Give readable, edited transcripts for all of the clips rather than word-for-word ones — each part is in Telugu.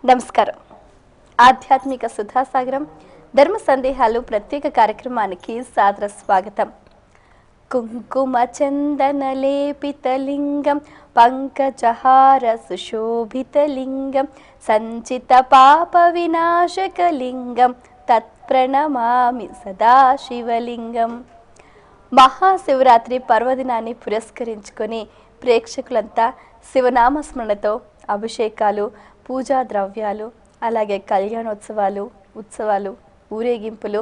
నమస్కారం. ఆధ్యాత్మిక సుధాసాగరం ధర్మ సందేహాలు ప్రత్యేక కార్యక్రమానికి సాదర స్వాగతం. కుంకుమ చందన లేపితలింగం పంకజహార సుశోభితలింగం సంచిత పాప వినాశకలింగం తత్ప్రణమామి సదాశివలింగం. మహాశివరాత్రి పర్వదినాన్ని పురస్కరించుకొని ప్రేక్షకులంతా శివనామస్మరణతో అభిషేకాలు, పూజా ద్రవ్యాలు, అలాగే కళ్యాణోత్సవాలు, ఉత్సవాలు, ఊరేగింపులు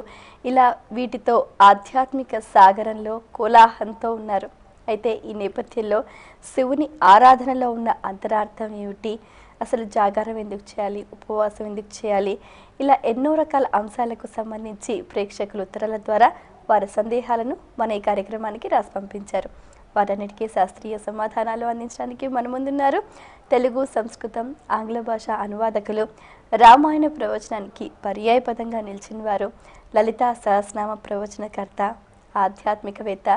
ఇలా వీటితో ఆధ్యాత్మిక సాగరంలో కోలాహలంతో ఉన్నారు. అయితే ఈ నేపథ్యంలో శివుని ఆరాధనలో ఉన్న అంతరార్థం ఏమిటి, అసలు జాగారం ఎందుకు చేయాలి, ఉపవాసం ఎందుకు చేయాలి, ఇలా ఎన్నో రకాల అంశాలకు సంబంధించి ప్రేక్షకులు ఉత్తరాల ద్వారా వారి సందేహాలను మన ఈ కార్యక్రమానికి రాసి పంపించారు. వాటన్నిటికీ శాస్త్రీయ సమాధానాలు అందించడానికి మన ముందున్నారు తెలుగు, సంస్కృతం, ఆంగ్ల భాష అనువాదకులు, రామాయణ ప్రవచనానికి పర్యాయపదంగా నిలిచిన వారు, లలితా సహస్రనామ ప్రవచనకర్త, ఆధ్యాత్మికవేత్త,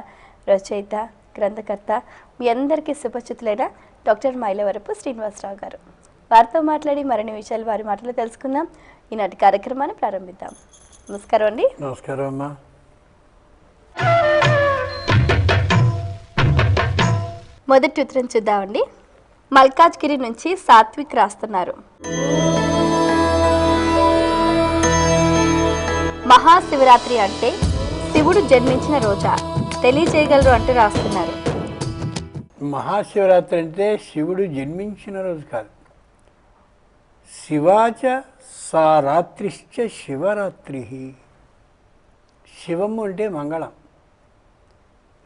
రచయిత, గ్రంథకర్త, మీ అందరికీ సుపరిచితులైన డాక్టర్ మైలవరపు శ్రీనివాసరావు గారు. వారితో మాట్లాడి మరిన్ని విషయాలు వారి మాటలు తెలుసుకుందాం. ఈనాటి కార్యక్రమాన్ని ప్రారంభిద్దాం. నమస్కారం అండి. నమస్కారం అమ్మా. మొదటి ఉత్తరం చూద్దామండి. మల్కాజ్గిరి నుంచి సాత్విక్ రాస్తున్నారు. మహాశివరాత్రి అంటే శివుడు జన్మించిన రోజా, తెలియజేయగలరు అంటూ రాస్తున్నారు. మహాశివరాత్రి అంటే శివుడు జన్మించిన రోజు కాదు. శివాచ సా రాత్రిశ్చ శివరాత్రి. శివము అంటే మంగళం,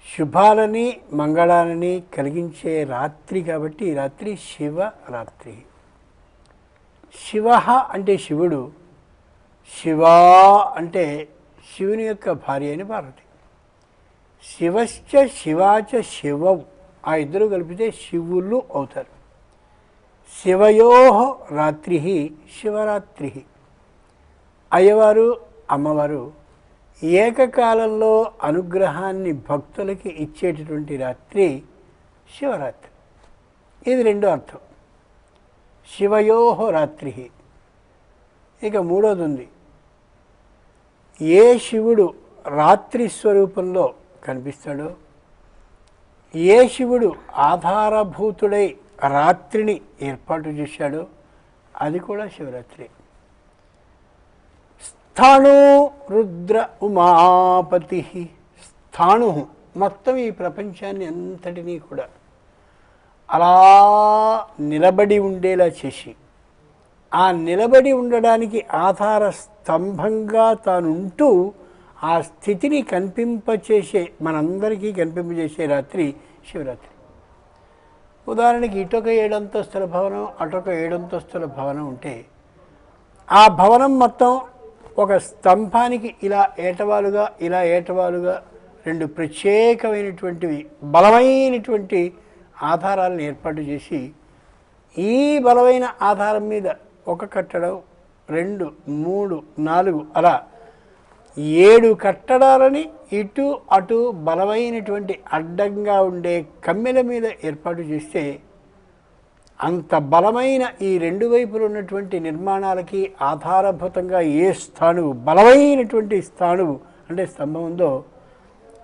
శుభాలని మంగళాలని కలిగించే రాత్రి కాబట్టి ఈ రాత్రి శివరాత్రి. శివ అంటే శివుడు, శివా అంటే శివుని యొక్క భార్య అని పార్వతి. శివశ్చ శివాచ శివం, ఆ ఇద్దరు కలిపితే శివులు అవుతారు. శివయో రాత్రి శివరాత్రి. అయ్యవారు అమ్మవారు ఏకకాలంలో అనుగ్రహాన్ని భక్తులకి ఇచ్చేటటువంటి రాత్రి శివరాత్రి. ఇది రెండో అర్థం, శివయో రాత్రి. ఇక మూడోది ఉంది, ఏ శివుడు రాత్రి స్వరూపంలో కనిపిస్తాడో, ఏ శివుడు ఆధారభూతుడై రాత్రిని ఏర్పాటు చేశాడో అది కూడా శివరాత్రి. స్థాణు రుద్ర ఉమాపతి. స్థాణు మొత్తం ఈ ప్రపంచాన్ని అంతటినీ కూడా అలా నిలబడి ఉండేలా చేసి, ఆ నిలబడి ఉండడానికి ఆధార స్తంభంగా తానుంటూ ఆ స్థితిని కనిపింపచేసే, మనందరికీ కనిపింపజేసే రాత్రి శివరాత్రి. ఉదాహరణకి ఇటొక 7 అంతస్తుల భవనం, అటొక 7 అంతస్తుల భవనం ఉంటే ఆ భవనం మొత్తం ఒక స్తంభానికి ఇలా ఏటవాలుగా రెండు ప్రత్యేకమైనటువంటివి బలమైనటువంటి ఆధారాలను ఏర్పాటు చేసి, ఈ బలమైన ఆధారం మీద ఒక కట్టడం, 2, 3, 4 అలా 7 కట్టడాలని ఇటు అటు బలమైనటువంటి అడ్డంగా ఉండే కమ్మెల మీద ఏర్పాటు చేస్తే, అంత బలమైన ఈ రెండు వైపులు ఉన్నటువంటి నిర్మాణాలకి ఆధారభూతంగా ఏ స్థాణువు, బలమైనటువంటి స్థాణువు అంటే స్తంభం ఉందో,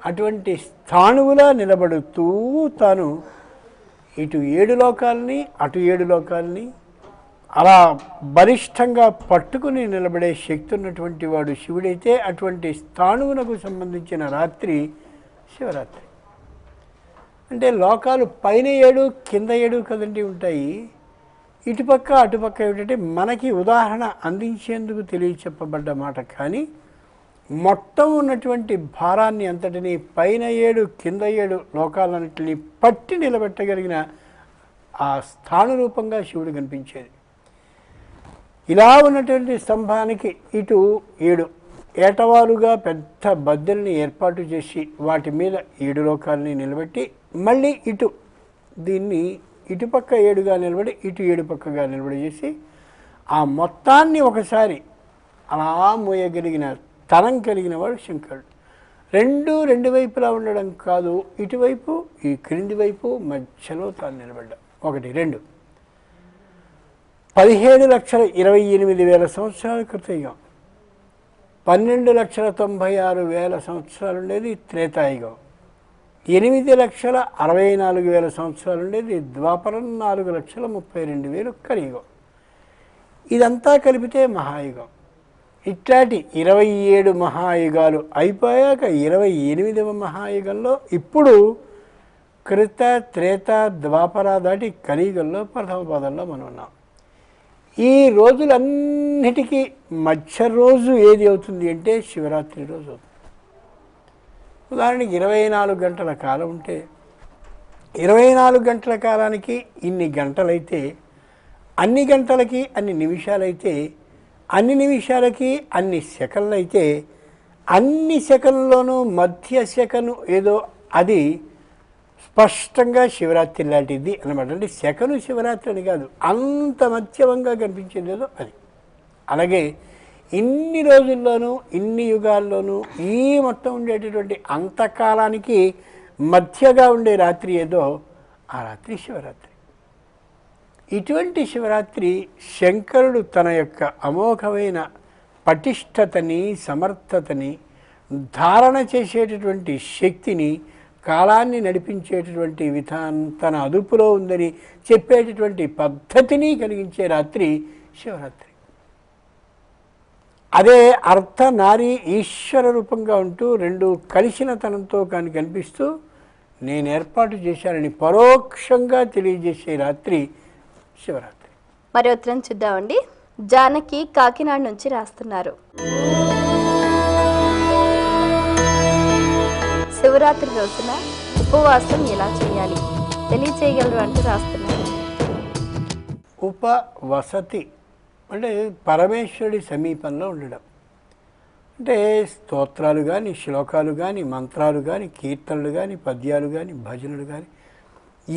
అటువంటి స్థాణువులా నిలబడుతూ తాను ఇటు 7 లోకాలని అటు 7 లోకాలని అలా బలిష్టంగా పట్టుకుని నిలబడే శక్తి ఉన్నటువంటి వాడు శివుడైతే, అటువంటి స్థాణువునకు సంబంధించిన రాత్రి శివరాత్రి. అంటే లోకాలు పైన 7 కింద 7 కదండి ఉంటాయి. ఇటుపక్క అటుపక్క ఏమిటంటే మనకి ఉదాహరణ అందించేందుకు తెలియచెప్పబడ్డ మాట. కానీ మొత్తం ఉన్నటువంటి భారాన్ని అంతటినీ పైన 7 కింద 7 లోకాలన్నింటినీ పట్టి నిలబెట్టగలిగిన ఆ స్థాను రూపంగా శివుడు కనిపించేది. ఇలా ఉన్నటువంటి స్తంభానికి ఇటు 7 ఏటవాలుగా పెద్ద బద్దెల్ని ఏర్పాటు చేసి వాటి మీద 7 లోకాలని నిలబెట్టి, మళ్ళీ ఇటు దీన్ని ఇటుపక్క 7గా నిలబడి ఇటు 7 పక్కగా నిలబడి చేసి ఆ మొత్తాన్ని ఒకసారి అలా మోయగలిగిన తరం కలిగిన వాడు శంకరుడు. రెండు వైపులా ఉండడం కాదు, ఇటువైపు ఈ క్రింది వైపు మధ్యలో తాను నిలబడ్డా. 1 2 17,28,000 సంవత్సరాల క్రితయుగం, 12,96,000 సంవత్సరాలు ఉండేది త్రేతాయుగం, 8,64,000 సంవత్సరాలు ఉండేది ద్వాపరం, 4,32,000 కలియుగం. ఇదంతా కలిపితే మహాయుగం. ఇట్లాంటి 27 మహాయుగాలు అయిపోయాక 28వ మహాయుగంలో ఇప్పుడు కృత, త్రేత, ద్వాపర దాటి కలియుగంలో ప్రథమ పదంలో మనం ఉన్నాం. ఈ రోజులన్నిటికీ మధ్య రోజు ఏది అవుతుంది అంటే శివరాత్రి రోజు అవుతుంది. ఉదాహరణకి 24 గంటల కాలం ఉంటే 24 గంటల కాలానికి ఇన్ని గంటలైతే, అన్ని గంటలకి అన్ని నిమిషాలైతే, అన్ని నిమిషాలకి అన్ని సెకన్లు అయితే, అన్ని సెకన్లోనూ మధ్య సెకను ఏదో అది స్పష్టంగా శివరాత్రి లాంటిది అనమాట. అంటే సెకను శివరాత్రి అని కాదు, అంత మధ్యమంగా కనిపించేది ఏదో అది. అలాగే ఇన్ని రోజుల్లోనూ ఇన్ని యుగాల్లోనూ ఈ మొత్తం ఉండేటటువంటి అంతకాలానికి మధ్యగా ఉండే రాత్రి ఏదో ఆ రాత్రి శివరాత్రి. ఇటువంటి శివరాత్రి శంకరుడు తన యొక్క అమోఘమైన పటిష్టతని, సమర్థతని, ధారణ చేసేటటువంటి శక్తిని, కాలాన్ని నడిపించేటటువంటి విధానం తన అదుపులో ఉందని చెప్పేటటువంటి పద్ధతిని కలిగించే రాత్రి శివరాత్రి. అదే అర్ధ నారీ ఈశ్వర రూపంగా ఉంటూ రెండు కలిసిన తనంతో కానీ కనిపిస్తూ నేను ఏర్పాటు చేశానని పరోక్షంగా తెలియజేసే రాత్రి శివరాత్రి. మరి ఉత్తరం చూద్దామండి. జానకి కాకినాడ నుంచి రాస్తున్నారు. శివరాత్రి రోజున ఉపవాసం ఎలా చేయాలి తెలియచేయగలరు అంటూ రాస్తున్నారు. ఉపవసతి అంటే పరమేశ్వరుడి సమీపంలో ఉండడం. అంటే స్తోత్రాలు కానీ, శ్లోకాలు కానీ, మంత్రాలు కానీ, కీర్తనలు కానీ, పద్యాలు కానీ, భజనలు కానీ,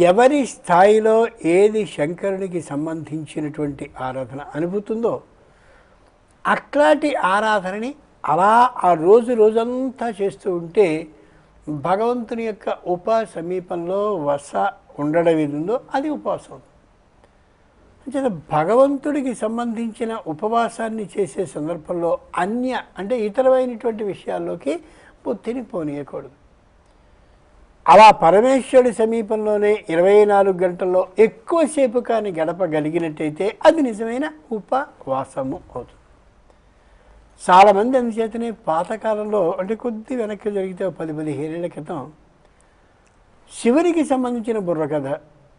ఎవరి స్థాయిలో ఏది శంకరునికి సంబంధించినటువంటి ఆరాధన అనుభూతుందో అట్లాంటి ఆరాధనని అలా ఆ రోజంతా చేస్తూ ఉంటే భగవంతుని యొక్క సమీపంలో వస ఉండడం ఏది ఉందో అది ఉపవాసం. అంటే భగవంతుడికి సంబంధించిన ఉపవాసాన్ని చేసే సందర్భంలో అంటే ఇతరమైనటువంటి విషయాల్లోకి బుద్ధిని పోనీయకూడదు. అలా పరమేశ్వరుడి సమీపంలోనే 24 గంటల్లో ఎక్కువసేపు కానీ గడపగలిగినట్టయితే అది నిజమైన ఉపవాసము అవుతుంది. చాలామంది అందుచేతనే పాతకాలంలో అంటే కొద్ది వెనక్కి జరిగితే 10-15 ఏళ్ల క్రితం శివునికి సంబంధించిన బుర్రకథ,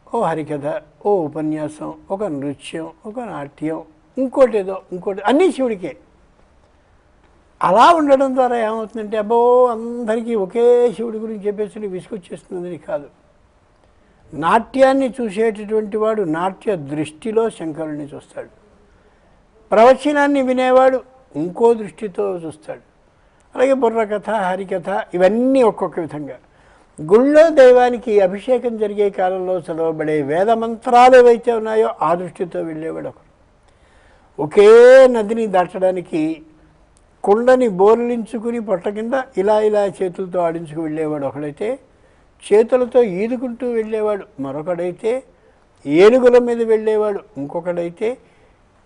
ఓ హరికథ, ఓ ఉపన్యాసం, ఒక నృత్యం, ఒక నాట్యం, ఇంకోటి అన్నీ శివుడికే. అలా ఉండడం ద్వారా ఏమవుతుందంటే అబ్బో అందరికీ ఒకే శివుడి గురించి చెప్పేసి విసుకొచ్చేస్తుందని కాదు. నాట్యాన్ని చూసేటటువంటి వాడు నాట్య దృష్టిలో శంకరుడిని చూస్తాడు, ప్రవచనాన్ని వినేవాడు ఇంకో దృష్టితో చూస్తాడు. అలాగే బుర్రకథ, హరికథ ఇవన్నీ ఒక్కొక్క విధంగా. గుళ్ళో దైవానికి అభిషేకం జరిగే కాలంలో చదవబడే వేద మంత్రాలు ఏవైతే ఉన్నాయో ఆ దృష్టితో వెళ్ళేవాడు ఒకడు. ఒకే నదిని దాటడానికి కుండని బోర్లించుకుని పొట్ట కింద ఇలా చేతులతో ఆడించుకు వెళ్ళేవాడు ఒకడైతే, చేతులతో ఈదుకుంటూ వెళ్ళేవాడు మరొకడైతే, ఏనుగుల మీద వెళ్ళేవాడు ఇంకొకడైతే,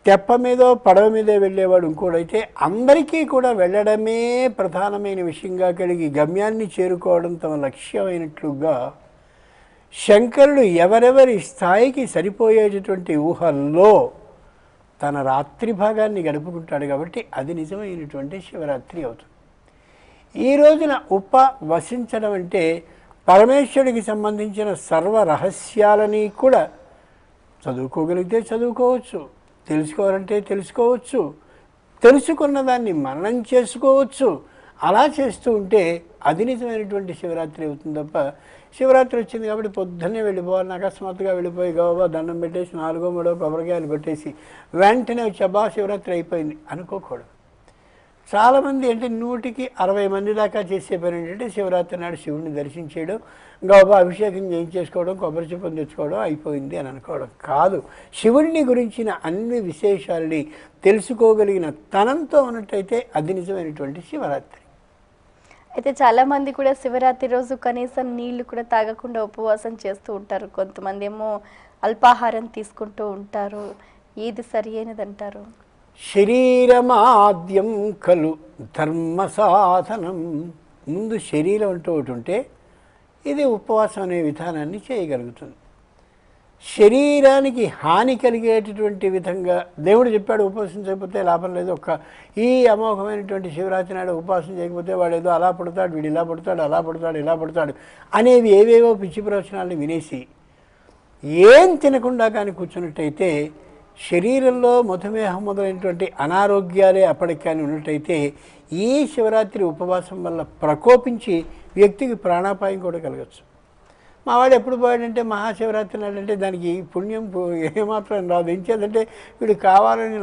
తెప్ప మీదో పడవ మీదో వెళ్ళేవాడు ఇంకోడైతే, అందరికీ కూడా వెళ్ళడమే ప్రధానమైన విషయంగా కలిగి గమ్యాన్ని చేరుకోవడం తమ లక్ష్యమైనట్లుగా శంకరుడు ఎవరెవరి స్థాయికి సరిపోయేటటువంటి ఊహల్లో తన రాత్రి భాగాన్ని గడుపుకుంటాడు. కాబట్టి అది నిజమైనటువంటి శివరాత్రి అవుతుంది. ఈ రోజున ఉపవసించడం అంటే పరమేశ్వరుడికి సంబంధించిన సర్వ రహస్యాలని కూడా చదువుకోగలిగితే చదువుకోవచ్చు, తెలుసుకోవాలంటే తెలుసుకోవచ్చు, తెలుసుకున్న దాన్ని మననం చేసుకోవచ్చు. అలా చేస్తూ ఉంటే అది నిజమైనటువంటి శివరాత్రి అవుతుంది తప్ప శివరాత్రి వచ్చింది కాబట్టి పొద్దున్నే వెళ్ళిపోవాలని అకస్మాత్తుగా వెళ్ళిపోయి గోవా దండం పెట్టేసి 4-3 కొబ్బరికాయలు పెట్టేసి వెంటనే వచ్చి అబ్బా శివరాత్రి అయిపోయింది అనుకోకూడదు. చాలామంది అంటే 160 మంది దాకా చేసే పని ఏంటంటే శివరాత్రి నాడు శివుడిని దర్శించేయడం, గోవా అభిషేకం చేయించేసుకోవడం, కొబ్బరి చిప్పని తెచ్చుకోవడం అయిపోయింది అని అనుకోవడం కాదు. శివుడిని గురించిన అన్ని విశేషాలని తెలుసుకోగలిగిన తనంతో ఉన్నట్టయితే అది నిజమైనటువంటి శివరాత్రి. అయితే చాలామంది కూడా శివరాత్రి రోజు కనీసం నీళ్లు కూడా తాగకుండా ఉపవాసం చేస్తూ ఉంటారు. కొంతమంది ఏమో అల్పాహారం తీసుకుంటూ ఉంటారు. ఏది సరి అయినదంటారు? శరీరమాద్యం ఖలు ధర్మ సాధనం. ముందు శరీరం అంటూ ఒకటి ఉంటే ఇది ఉపవాసం అనే విధానాన్ని చేయగలుగుతుంది. శరీరానికి హాని కలిగేటటువంటి విధంగా దేవుడు చెప్పాడు, ఉపవాసించకపోతే లాభం లేదు. ఈ అమోఘమైనటువంటి శివరాత్రి నాడు ఉపవాసం చేయకపోతే వాడు ఏదో అలా పడతాడు, వీడు ఇలా పడతాడు, అలా పడతాడు, ఇలా పడతాడు అనేవి ఏవేవో పిచ్చి ప్రవచనాలను వినేసి ఏం తినకుండా కానీ కూర్చున్నట్టయితే శరీరంలో మధుమేహం మొదలైనటువంటి అనారోగ్యాలే అప్పటికి కానీ ఉన్నట్టయితే ఈ శివరాత్రి ఉపవాసం వల్ల ప్రకోపించి వ్యక్తికి ప్రాణాపాయం కూడా కలగచ్చు. మా వాడు ఎప్పుడు పోయాడంటే మహాశివరాత్రి నాడు అంటే దానికి పుణ్యం ఏమాత్రం రాదు. ఎంచేదంటే వీడు కావాలని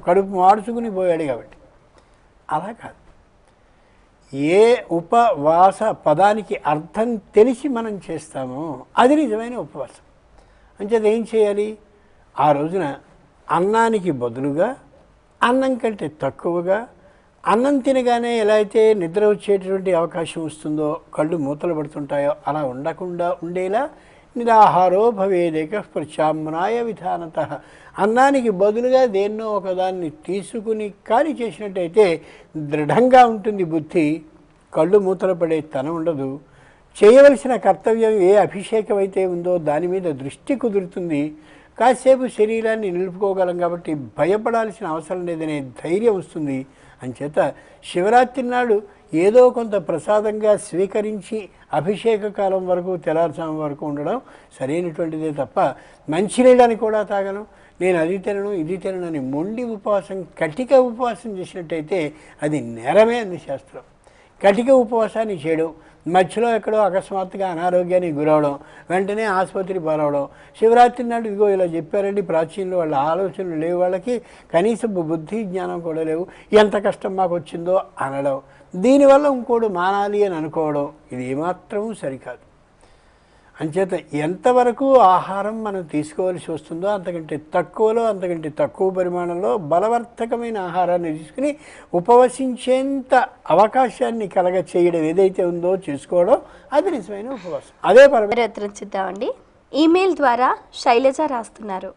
కడుపు మార్చుకుని పోయాడు కాబట్టి. అలా కాదు. ఏ ఉపవాస పదానికి అర్థం తెలిసి మనం చేస్తామో అది నిజమైన ఉపవాసం. అంచేది ఏం చేయాలి? ఆ రోజున అన్నానికి బదులుగా, అన్నం కంటే తక్కువగా, అన్నం తినగానే ఎలా అయితే నిద్ర వచ్చేటటువంటి అవకాశం వస్తుందో, కళ్ళు మూతలు పడుతుంటాయో అలా ఉండకుండా ఉండేలా నిరాహారో భవేదేక ప్రత్యామ్నాయ విధానత. అన్నానికి బదులుగా దేన్నో ఒకదాన్ని తీసుకుని కానీ చేసినట్టయితే దృఢంగా ఉంటుంది బుద్ధి, కళ్ళు మూతలు పడే తనం ఉండదు. చేయవలసిన కర్తవ్యం ఏ అభిషేకం అయితే ఉందో దాని మీద దృష్టి కుదురుతుంది. కాసేపు శరీరాన్ని నిలుపుకోగలం కాబట్టి భయపడాల్సిన అవసరం లేదనే ధైర్యం వస్తుంది. అంచేత శివరాత్రి నాడు ఏదో కొంత ప్రసాదంగా స్వీకరించి అభిషేక కాలం వరకు తెల్లారుజాము వరకు ఉండడం సరైనటువంటిదే తప్ప మంచినీళ్ళని కూడా తాగను, నేను అది తినను ఇది తినను అని మొండి ఉపవాసం, కటిక ఉపవాసం చేసినట్టయితే అది నేరమే అంది శాస్త్రం. కటిక ఉపవాసాన్ని చేయడం, మధ్యలో ఎక్కడో అకస్మాత్తుగా అనారోగ్యానికి గురవడం, వెంటనే ఆసుపత్రి పాలవడం, శివరాత్రి నాడు ఇదిగో ఇలా చెప్పారండి ప్రాచీనులు, వాళ్ళ ఆలోచనలు లేవు, వాళ్ళకి కనీసం బుద్ధి జ్ఞానం కూడా లేవు, ఎంత కష్టం మాకు వచ్చిందో అనడం, దీనివల్ల ఇంకోడు మానాలి అని అనుకోవడం, ఇది ఏమాత్రమూ సరికాదు. అంచేత ఎంతవరకు ఆహారం మనం తీసుకోవాల్సి వస్తుందో అంతకంటే తక్కువలో, అంతకంటే తక్కువ పరిమాణంలో బలవర్ధకమైన ఆహారాన్ని తీసుకుని ఉపవసించేంత అవకాశాన్ని కలగ చేయడం ఏదైతే ఉందో చేసుకోవడం అది నిజమైన ఉపవాసం. అదే పరమేశ్వరం. చూద్దామండి. ఈమెయిల్ ద్వారా శైలజ రాస్తున్నారు,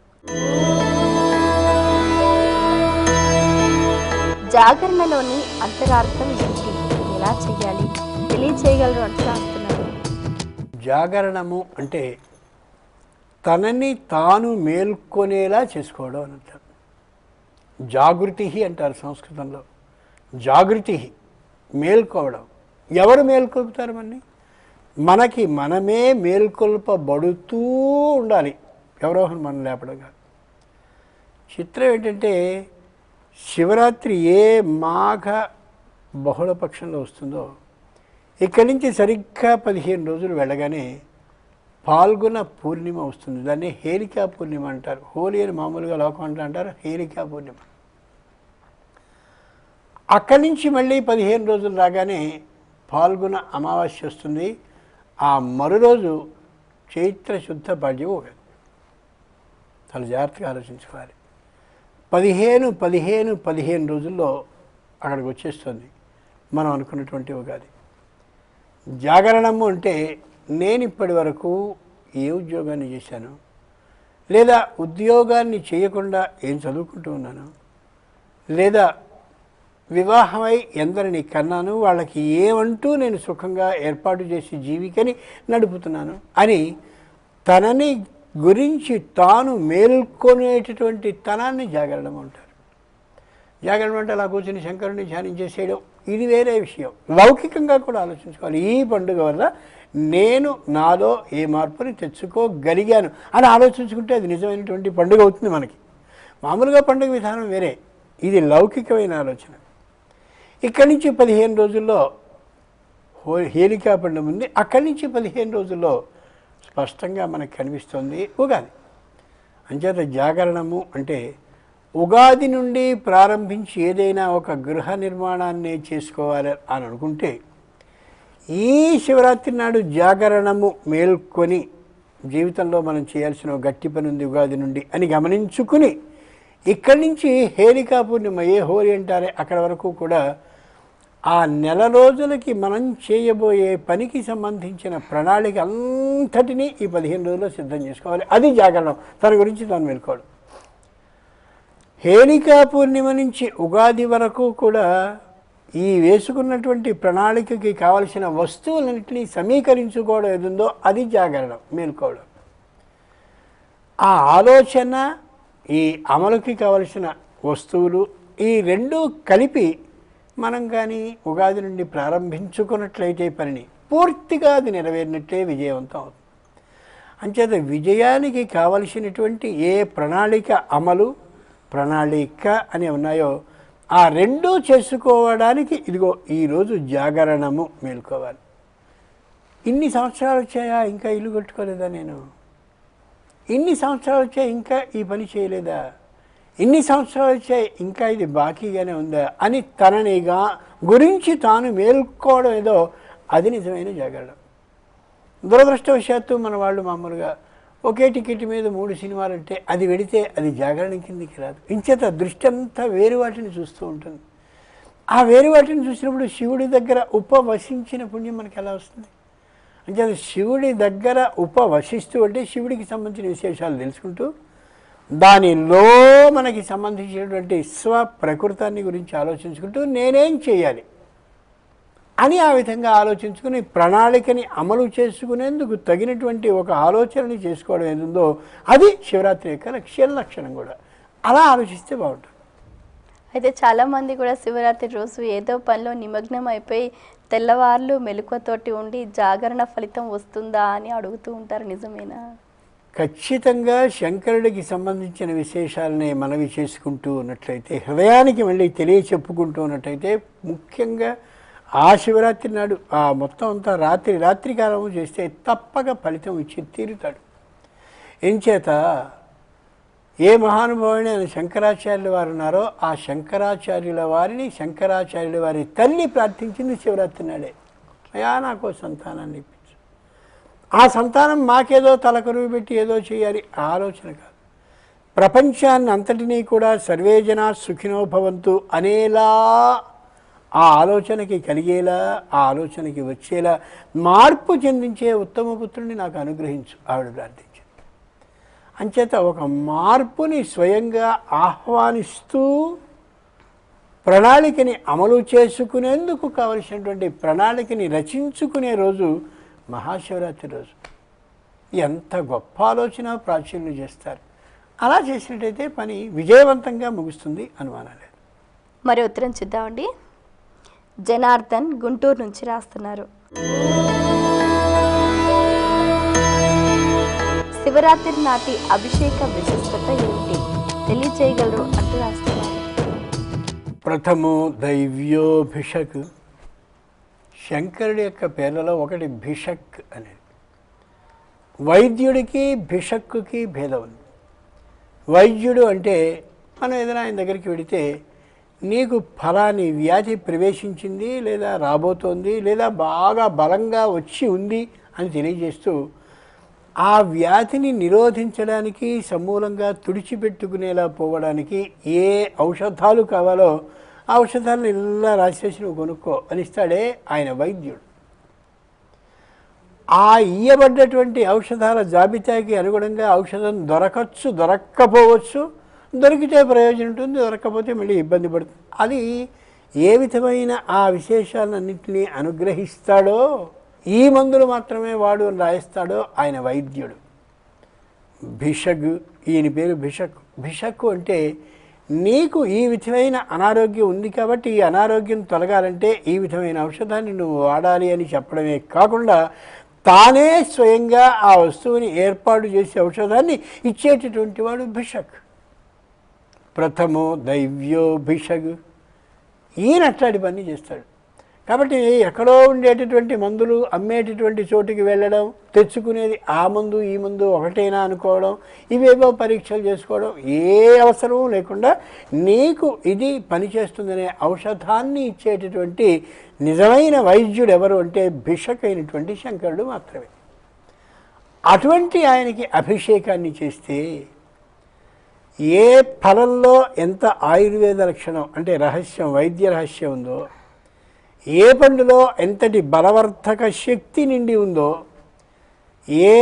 జాగరణలోని అంతరార్థం ఏంటి, ఎలా చేయాలి తెలియచేయగలరు అంటూ రాస్తున్నారు. జాగరణము అంటే తనని తాను మేల్కొనేలా చేసుకోవడం అని అంటారు. జాగృతి అంటారు సంస్కృతంలో. జాగృతి మేల్కోవడం. ఎవరు మేల్కొల్పుతారు మనకి మనమే మేల్కొల్పబడుతూ ఉండాలి, ఎవరో మనం లేపడం కాదు. చిత్రం ఏంటంటే శివరాత్రి ఏ మాఘ బహుళపక్షంలో వస్తుందో ఇక్కడి నుంచి సరిగ్గా 15 రోజులు వెళ్ళగానే పాల్గొన పూర్ణిమ వస్తుంది. దాన్ని హేలికా పూర్ణిమ అంటారు. హోలీ అని మామూలుగా లోకం అంటారు, హేలికా పూర్ణిమ. అక్కడి నుంచి మళ్ళీ 15 రోజులు రాగానే పాల్గొన అమావాస్య వస్తుంది. ఆ మరురోజు చైత్ర శుద్ధ పాడ్యం ఒకటి. చాలా జాగ్రత్తగా ఆలోచించుకోవాలి. 15 రోజుల్లో అక్కడికి వచ్చేస్తుంది మనం అనుకున్నటువంటి ఉగాది. జాగరణము అంటే నేను ఇప్పటి వరకు ఏ ఉద్యోగాన్ని చేశాను, లేదా ఉద్యోగాన్ని చేయకుండా ఏం చదువుకుంటూ ఉన్నాను, లేదా వివాహమై ఎందరిని కన్నాను, వాళ్ళకి ఏమంటూ నేను సుఖంగా ఏర్పాటు చేసి జీవికని నడుపుతున్నాను అని తనని గురించి తాను మేల్కొనేటటువంటి తనాన్ని జాగరణం అంటారు. జాగరణం అంటే అలా కూర్చొని శంకరుని ధ్యానించేసేయడం ఇది వేరే విషయం. లౌకికంగా కూడా ఆలోచించుకోవాలి. ఈ పండుగ వల్ల నేను నాలో ఏ మార్పుని తెచ్చుకోగలిగాను అని ఆలోచించుకుంటే అది నిజమైనటువంటి పండుగ అవుతుంది మనకి. మామూలుగా పండుగ విధానం వేరే, ఇది లౌకికమైన ఆలోచన. ఇక్కడి నుంచి 15 రోజుల్లో హేలికా పండుగ ఉంది. అక్కడి నుంచి 15 రోజుల్లో స్పష్టంగా మనకు కనిపిస్తుంది ఉగాది. అంచేత జాగరణము అంటే ఉగాది నుండి ప్రారంభించి ఏదైనా ఒక గృహ నిర్మాణాన్ని చేసుకోవాలి అని అనుకుంటే ఈ శివరాత్రి నాడు జాగరణము మేల్కొని జీవితంలో మనం చేయాల్సిన గట్టి పని ఉంది ఉగాది నుండి అని గమనించుకుని ఇక్కడి నుంచి హేలికా పూర్ణిమ, ఏ హోలీ అంటారే అక్కడ వరకు కూడా ఆ నెల రోజులకి మనం చేయబోయే పనికి సంబంధించిన ప్రణాళిక అంతటినీ ఈ 15 రోజుల్లో సిద్ధం చేసుకోవాలి. అది జాగరణం, తన గురించి తాను మేల్కోవడం. హేళికా పూర్ణిమ నుంచి ఉగాది వరకు కూడా ఈ వేసుకున్నటువంటి ప్రణాళికకి కావలసిన వస్తువులన్నింటినీ సమీకరించుకోవడం ఏదుందో అది జాగరణం, మేల్కోవడం. ఆ ఆలోచన, ఈ అమలుకి కావలసిన వస్తువులు, ఈ రెండూ కలిపి మనం కానీ ఉగాది నుండి ప్రారంభించుకున్నట్లయితే పనిని పూర్తిగా అది నెరవేరినట్లే విజయవంతం అవుతుంది. అంచేత విజయానికి కావలసినటువంటి ఏ ప్రణాళిక అమలు, ప్రణాళిక అని ఉన్నాయో ఆ రెండూ చేసుకోవడానికి ఇదిగో ఈరోజు జాగరణము మేల్కోవాలి. ఇన్ని సంవత్సరాలు వచ్చాయా ఇంకా ఇల్లు కట్టుకోలేదా నేను? ఇన్ని సంవత్సరాలు వచ్చాయి ఇంకా ఈ పని చేయలేదా? ఇన్ని సంవత్సరాలు వచ్చాయి ఇంకా ఇది బాకీగానే ఉందా అని తననిగా గురించి తాను మేల్కోవడం ఏదో అది నిజమైన జాగరణ. దురదృష్టవశాత్తు మన వాళ్ళు మామూలుగా ఒకే టికెట్ మీద 3 సినిమాలు అంటే అది వెడితే అది జాగరణ కిందికి రాదు. ఇంచేత దృష్టి అంతా వేరు వాటిని చూస్తూ ఉంటుంది. ఆ వేరు వాటిని చూసినప్పుడు శివుడి దగ్గర ఉపవసించిన పుణ్యం మనకి ఎలా వస్తుంది? అంచేత శివుడి దగ్గర ఉపవసిస్తూ అంటే శివుడికి సంబంధించిన విశేషాలు తెలుసుకుంటూ దానిలో మనకి సంబంధించినటువంటి స్వప్రకృతాన్ని గురించి ఆలోచించుకుంటూ నేనేం చేయాలి అని ఆ విధంగా ఆలోచించుకుని ప్రణాళికని అమలు చేసుకునేందుకు తగినటువంటి ఒక ఆలోచనని చేసుకోవడం ఏదుందో అది శివరాత్రి యొక్క లక్షణం కూడా. అలా ఆలోచిస్తే బాగుంటుంది. అయితే చాలామంది కూడా శివరాత్రి రోజు ఏదో పనిలో నిమగ్నం అయిపోయి తెల్లవార్లు మెలకువతోటి ఉండి జాగరణ ఫలితం వస్తుందా అని అడుగుతూ ఉంటారు. నిజమేనా? ఖచ్చితంగా శంకరుడికి సంబంధించిన విశేషాలని మనవి చేసుకుంటూ ఉన్నట్లయితే, హృదయానికి మళ్ళీ తెలియచెప్పుకుంటూ ఉన్నట్లయితే, ముఖ్యంగా ఆ శివరాత్రి నాడు ఆ మొత్తం అంతా రాత్రి కాలము చేస్తే తప్పక ఫలితం ఇచ్చి తీరుతాడు. ఎంచేత ఏ మహానుభావుని ఆయన శంకరాచార్యుల వారు ఉన్నారో ఆ శంకరాచార్యుల వారిని శంకరాచార్యుల వారి తల్లి ప్రార్థించింది శివరాత్రి నాడే. అయా నాకు సంతానాన్ని ఇప్పించు. ఆ సంతానం మాకేదో తలకరువు పెట్టి ఏదో చేయాలి ఆలోచన కాదు. ప్రపంచాన్ని అంతటినీ కూడా సర్వే జనా సుఖినో భవంతు అనేలా ఆ ఆలోచనకి కలిగేలా, ఆ ఆలోచనకి వచ్చేలా మార్పు చెందించే ఉత్తమ పుత్రుడిని నాకు అనుగ్రహించు ఆవిడ ప్రార్థించింది. అంచేత ఒక మార్పుని స్వయంగా ఆహ్వానిస్తూ ప్రణాళికని అమలు చేసుకునేందుకు కావలసినటువంటి ప్రణాళికని రచించుకునే రోజు మహాశివరాత్రి రోజు. ఎంత గొప్ప ఆలోచన ప్రాచుర్యం చేస్తారు. అలా చేసినట్టయితే పని విజయవంతంగా ముగుస్తుంది, అనుమానం లేదు. మరి ఉత్తరం చూద్దామండి. జనార్దన్ గుంటూరు నుంచి రాస్తున్నారు. శివరాత్రి నాటి అభిషేక విశిష్టత ఏమిటి తెలియచేయగలరు అంటూ రాస్తున్నారు. ప్రథమో దైవ్యోభిషక్. శంకరుడి యొక్క పేర్లలో ఒకటి భిషక్ అనేది. వైద్యుడికి భిషక్కుకి భేదం ఉంది. వైద్యుడు అంటే మనం ఏదైనా ఆయన దగ్గరికి వెడితే నీకు ఫలాని వ్యాధి ప్రవేశించింది లేదా రాబోతోంది లేదా బాగా బలంగా వచ్చి ఉంది అని తెలియజేస్తూ ఆ వ్యాధిని నిరోధించడానికి సమూలంగా తుడిచిపెట్టుకునేలా పోవడానికి ఏ ఔషధాలు కావాలో ఆ ఔషధాలను ఇలా రాసేసి నువ్వు కొనుక్కో అని ఇస్తాడే ఆయన వైద్యుడు. ఆ ఇయ్యబడ్డటువంటి ఔషధాల జాబితాకి అనుగుణంగా ఔషధం దొరకచ్చు, దొరక్కపోవచ్చు. దొరికితే ప్రయోజనం ఉంటుంది, దొరకకపోతే మళ్ళీ ఇబ్బంది పడుతుంది. అది ఏ విధమైన ఆ విశేషాలన్నింటినీ అనుగ్రహిస్తాడో, ఈ మందులు మాత్రమే వాడు అని రాయిస్తాడో ఆయన వైద్యుడు. భిషగ్, ఈయన పేరు భిషక్. భిషక్కు అంటే నీకు ఈ విధమైన అనారోగ్యం ఉంది కాబట్టి ఈ అనారోగ్యం తొలగాలంటే ఈ విధమైన ఔషధాన్ని నువ్వు వాడాలి అని చెప్పడమే కాకుండా తానే స్వయంగా ఆ వస్తువుని ఏర్పాటు చేసే ఔషధాన్ని ఇచ్చేటటువంటి వాడు భిషక్. ప్రథమో దైవ్యో భిషగ్. ఈయన అట్లాంటి పని చేస్తాడు. కాబట్టి ఎక్కడో ఉండేటటువంటి మందులు అమ్మేటటువంటి చోటుకి వెళ్ళడం, తెచ్చుకునేది ఆ మందు ఈ మందు ఒకటేనా అనుకోవడం, ఇవేవో పరీక్షలు చేసుకోవడం ఏ అవసరమూ లేకుండా నీకు ఇది పనిచేస్తుందనే ఔషధాన్ని ఇచ్చేటటువంటి నిజమైన వైద్యుడు ఎవరు అంటే భిషక్ అయినటువంటి శంకరుడు మాత్రమే. అటువంటి ఆయనకి అభిషేకాన్ని చేస్తే ఏ ఫలంలో ఎంత ఆయుర్వేద లక్షణం అంటే రహస్యం, వైద్య రహస్యం ఉందో, ఏ పండులో ఎంతటి బలవర్ధక శక్తి నిండి ఉందో, ఏ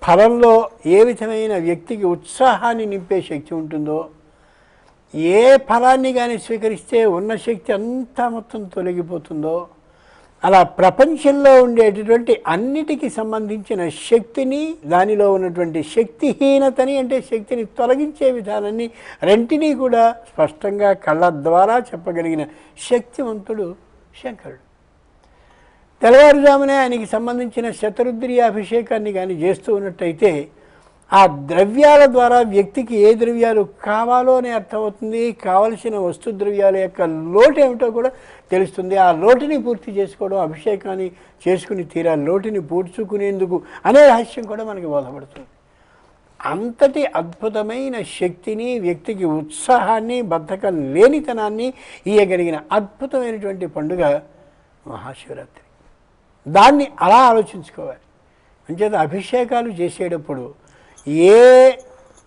ఫలంలో ఏ విధమైన వ్యక్తికి ఉత్సాహాన్ని నింపే శక్తి ఉంటుందో, ఏ ఫలాన్ని కానీ స్వీకరిస్తే ఉన్న శక్తి అంతా మొత్తం తొలగిపోతుందో, అలా ప్రపంచంలో ఉండేటటువంటి అన్నిటికీ సంబంధించిన శక్తిని, దానిలో ఉన్నటువంటి శక్తిహీనతని అంటే శక్తిని తొలగించే విధానాన్ని రెంటినీ కూడా స్పష్టంగా కళ్ళ ద్వారా చెప్పగలిగిన శక్తివంతుడు శంకరుడు. తెల్లవారుజామునే ఆయనకి సంబంధించిన శతరుద్రి అభిషేకాన్ని కానీ చేస్తూ ఉన్నట్టయితే ఆ ద్రవ్యాల ద్వారా వ్యక్తికి ఏ ద్రవ్యాలు కావాలో అని అర్థమవుతుంది, కావలసిన వస్తు ద్రవ్యాల యొక్క లోటు ఏమిటో కూడా తెలుస్తుంది. ఆ లోటుని పూర్తి చేసుకోవడం, అభిషేకాన్ని చేసుకుని తీరా లోటుని పూడ్చుకునేందుకు అనే రహస్యం కూడా మనకి బోధపడుతుంది. అంతటి అద్భుతమైన శక్తిని, వ్యక్తికి ఉత్సాహాన్ని, బద్ధకం లేనితనాన్ని ఇయ్యగలిగిన అద్భుతమైనటువంటి పండుగ మహాశివరాత్రి. దాన్ని అలా ఆలోచించుకోవాలి. అంచేత అభిషేకాలు చేసేటప్పుడు ఏ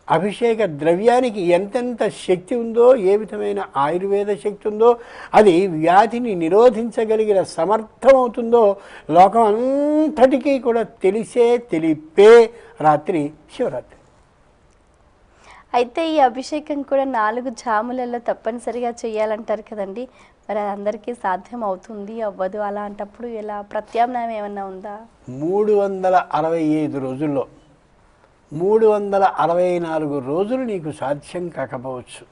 అభిషేక ద్రవ్యానికి ఎంతెంత శక్తి ఉందో, ఏ విధమైన ఆయుర్వేద శక్తి ఉందో, అది వ్యాధిని నిరోధించగలిగిన సమర్థమవుతుందో లోకం అంతటికీ కూడా తెలిపే రాత్రి శివరాత్రి. అయితే ఈ అభిషేకం కూడా 4 జాములలో తప్పనిసరిగా చేయాలంటారు కదండి. మరి అది అందరికీ సాధ్యం అవుతుంది, అవ్వదు? అలాంటప్పుడు ఎలా ప్రత్యామ్నాయం ఏమన్నా ఉందా? 365 రోజుల్లో 364 రోజులు నీకు సాధ్యం కాకపోవచ్చు.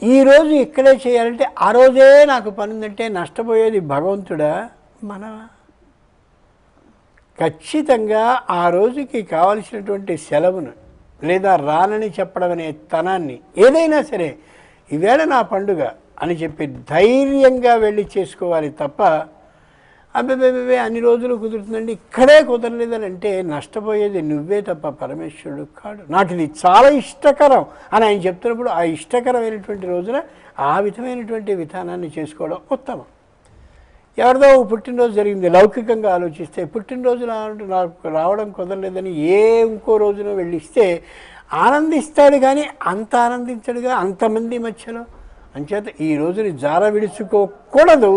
ఈరోజు ఇక్కడే చేయాలంటే ఆ రోజే నాకు పని ఉందంటే నష్టపోయేది భగవంతుడా మనవా? ఖచ్చితంగా ఆ రోజుకి కావలసినటువంటి సెలవును లేదా రానని చెప్పడం అనే తనాన్ని ఏదైనా సరే ఈవేళ నా పండుగ అని చెప్పి ధైర్యంగా వెళ్ళి చేసుకోవాలి తప్ప అబ్బే అన్ని రోజులు కుదురుతుందండి ఇక్కడే కుదరలేదని అంటే నష్టపోయేది నువ్వే తప్ప పరమేశ్వరుడు కాడు. నాకు ఇది చాలా ఇష్టకరం అని ఆయన చెప్తున్నప్పుడు ఆ ఇష్టకరమైనటువంటి రోజున ఆ విధమైనటువంటి విధానాన్ని చేసుకోవడం ఉత్తమం. ఎవరిదో పుట్టినరోజు జరిగింది, లౌకికంగా ఆలోచిస్తే పుట్టినరోజు నాకు రావడం కుదరలేదని ఇంకో రోజున వెళ్ళిస్తే ఆనందిస్తాడు, కానీ అంత ఆనందించడుగా అంతమంది మధ్యలో. అంచేత ఈ రోజుని జార విడుచుకోకూడదు.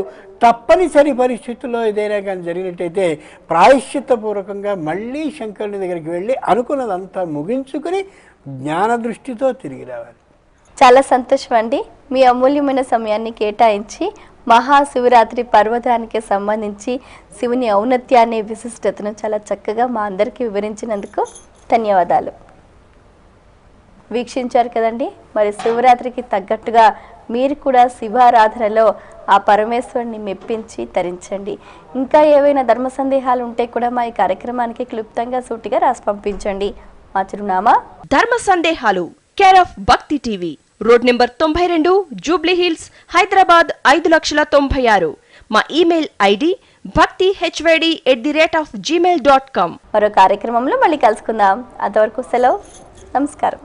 తప్పనిసరి పరిస్థితుల్లో ఏదైనా కానీ జరిగినట్టయితే ప్రాయశ్చిత్తపూర్వకంగా మళ్ళీ శంకరుని దగ్గరికి వెళ్ళి అనుకున్నదంతా ముగించుకుని జ్ఞాన దృష్టితో తిరిగి రావాలి. చాలా సంతోషం అండి. మీ అమూల్యమైన సమయాన్ని కేటాయించి మహాశివరాత్రి పర్వతానికి సంబంధించి శివుని ఔన్నత్యాన్ని, విశిష్టతను చాలా చక్కగా మా అందరికీ వివరించినందుకు ధన్యవాదాలు. వీక్షించారు కదండి. మరి శివరాత్రికి తగ్గట్టుగా మీరు కూడా శివారాధనలో ఆ పరమేశ్వరుని మెప్పించి తరించండి. ఇంకా ఏవైనా ధర్మ సందేహాలు ఉంటే కూడా మా ఈ కార్యక్రమానికి క్లుప్తంగా సూటిగా రాసి పంపించండి. మా చిరునామా ధర్మ సందేహాలు, కేర్ ఆఫ్ భక్తి TV, road number 92, Jubilee hills, Hyderabad 5,96,000. మా ఇమెయిల్ ఐడి bhaktihyd@gmail.com. మరో కార్యక్రమంలో మళ్ళీ కలుసుకుందాం. అంతవరకు సెలవు. నమస్కారం.